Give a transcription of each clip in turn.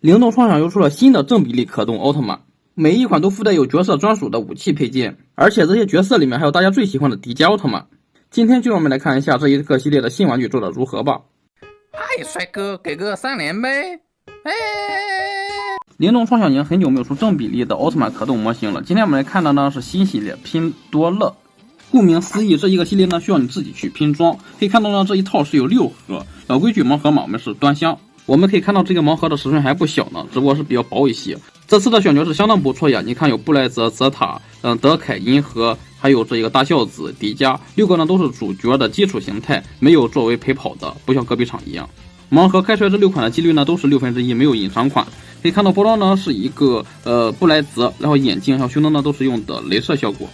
灵动双响又出了新的正比例可动奥特曼，每一款都附带有角色专属的武器配件，而且这些角色里面还有大家最喜欢的迪迦奥特曼。今天就让我们来看一下这一个系列的新玩具做的如何吧。嗨，帅哥，给个3连呗！灵动双响已经很久没有出正比例的奥特曼可动模型了，今天我们来看的呢是新系列拼多乐。顾名思义，这一个系列呢需要你自己去拼装。可以看到呢这一套是有6盒，老规矩盲盒嘛，我们是端箱。我们可以看到这个盲盒的尺寸还不小呢，只不过是比较薄一些。这次的选角是相当不错呀，你看有布莱泽、泽塔、德凯、银河，还有这一个大孝子、迪迦，6个呢都是主角的基础形态，没有作为陪跑的，不像隔壁厂一样。盲盒开出来这6款的几率呢都是1/6，没有隐藏款。可以看到包装呢是一个布莱泽，然后眼睛还有胸灯呢都是用的镭射效果。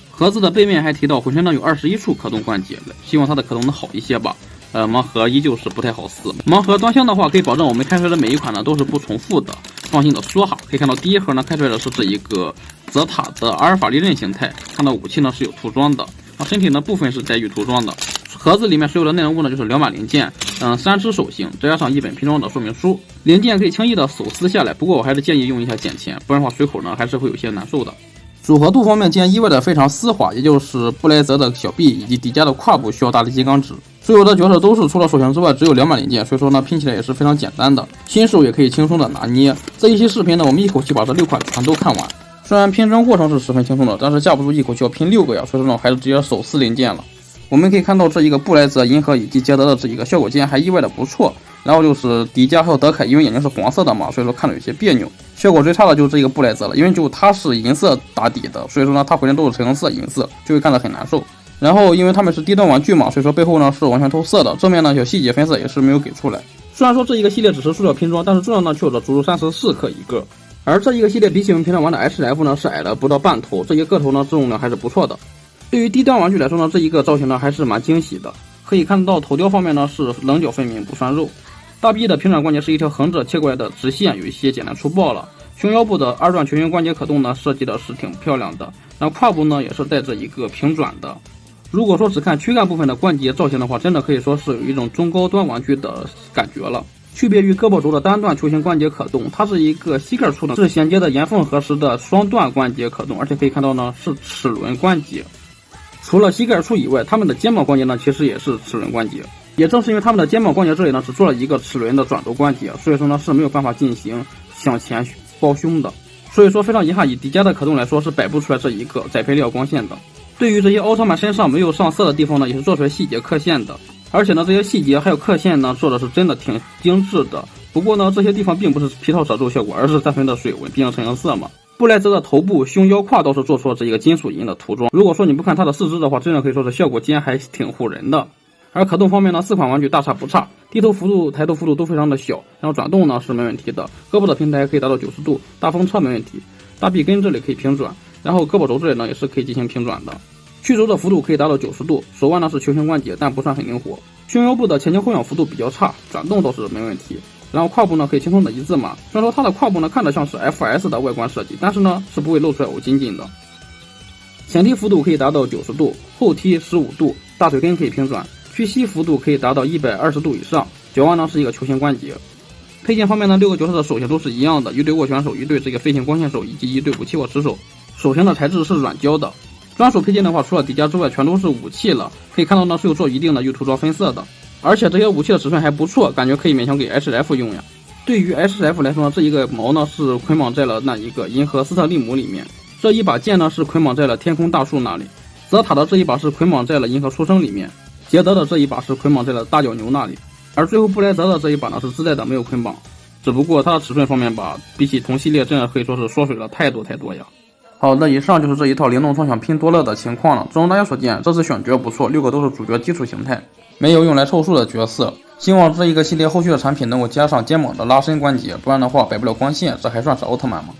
盒子的背面还提到浑身呢有21处可动关节，希望它的可动能好一些吧。盲盒依旧是不太好撕。盲盒端箱的话，可以保证我们开出来的每一款呢都是不重复的，放心的说哈。可以看到第一盒呢开出来的是这一个泽塔的阿尔法利刃形态，看到武器呢是有涂装的，身体呢部分是带有涂装的。盒子里面所有的内容物呢就是2把零件，3只手型，再加上一本拼装的说明书。零件可以轻易的手撕下来，不过我还是建议用一下剪钳，不然的话随口呢还是会有些难受的。组合度方面竟然意外的非常丝滑，也就是布莱泽的小臂以及迪迦的胯部需要大力金刚指。所有的角色都是除了手型之外只有2把零件，所以说呢拼起来也是非常简单的，新手也可以轻松的拿捏。这一期视频呢我们一口气把这6款全都看完，虽然拼装过程是十分轻松的，但是架不住一口气要拼6个呀，所以说呢还是直接手撕零件了。我们可以看到这一个布莱泽、银河以及捷德的这一个效果竟然还意外的不错，然后就是迪迦还有德凯，因为眼睛是黄色的嘛，所以说看着有些别扭。效果最差的就是这一个布莱泽了，因为就它是银色打底的，所以说呢它浑身都是橙色银色，就会看得很难受。然后因为他们是低端玩具嘛，所以说背后呢是完全透色的，正面呢小细节分色也是没有给出来。虽然说这一个系列只是塑料拼装，但是重量呢却有着足足34克一个，而这一个系列比起我们平常玩的 HF 呢是矮了不到半头，这一个头呢重量还是不错的。对于低端玩具来说呢，这一个造型呢还是蛮惊喜的。可以看到头雕方面呢是棱角分明不算肉，大臂的平转关节是一条横着切过来的直线，有一些简单粗暴了。胸腰部的2段球形关节可动呢设计的是挺漂亮的，那胯部呢也是带着一个平转的。如果说只看躯干部分的关节造型的话，真的可以说是有一种中高端玩具的感觉了。区别于胳膊轴的单段球形关节可动，它是一个膝盖处呢是衔接的岩缝合实的双段关节可动，而且可以看到呢是齿轮关节。除了膝盖处以外，他们的肩膀关节呢其实也是齿轮关节，也正是因为他们的肩膀关节这里呢只做了一个齿轮的转轴关节，所以说呢是没有办法进行向前包胸的。所以说非常遗憾，以迪迦的可动来说是摆不出来这一个载配料光线的。对于这些奥特曼身上没有上色的地方呢，也是做出来细节刻线的，而且呢这些细节还有刻线呢做的是真的挺精致的。不过呢这些地方并不是皮套褶皱效果，而是单纯的水纹，毕竟成色嘛。布莱泽的头部、胸腰、胯倒是做出了这一个金属银的涂装，如果说你不看它的4肢的话，真的可以说是效果竟然还挺唬人的。而可动方面呢，4款玩具大差不差，低头幅度、抬头幅度都非常的小，然后转动呢是没问题的，胳膊的平台可以达到90度，大风车没问题，大臂根这里可以平转，然后胳膊肘这里呢也是可以进行平转的，曲轴的幅度可以达到90度，手腕呢是球形关节，但不算很灵活，胸腰部的前倾后仰幅度比较差，转动倒是没问题。然后胯部呢可以轻松的一字马，虽然说它的胯部呢看着像是 FS 的外观设计，但是呢是不会露出来欧筋筋的。前踢幅度可以达到90度，后踢15度，大腿根可以平转，屈膝幅度可以达到120度以上，脚腕呢是一个球形关节。配件方面呢，6个角色的手型都是一样的，一对握拳手，一对这个飞行光线手，以及一对武器握持手。手型的材质是软胶的。专属配件的话，除了迪迦之外全都是武器了，可以看到呢是有做一定的有涂装分色的。而且这些武器的尺寸还不错，感觉可以勉强给 HF 用呀。对于 HF 来说呢，这一个矛呢是捆绑在了那一个银河斯特利姆里面，这一把剑呢是捆绑在了天空大树那里，泽塔的这一把是捆绑在了银河出生里面，捷德的这一把是捆绑在了大角牛那里，而最后布莱泽的这一把呢是自带的没有捆绑，只不过它的尺寸方面吧，比起同系列真的可以说是缩水了太多呀。好的，以上就是这一套灵动双响拼多乐的情况了。正如大家所见，这次选角不错，6个都是主角基础形态，没有用来凑数的角色。希望这一个系列后续的产品能够加上肩膀的拉伸关节，不然的话摆不了光线，这还算是奥特曼吗？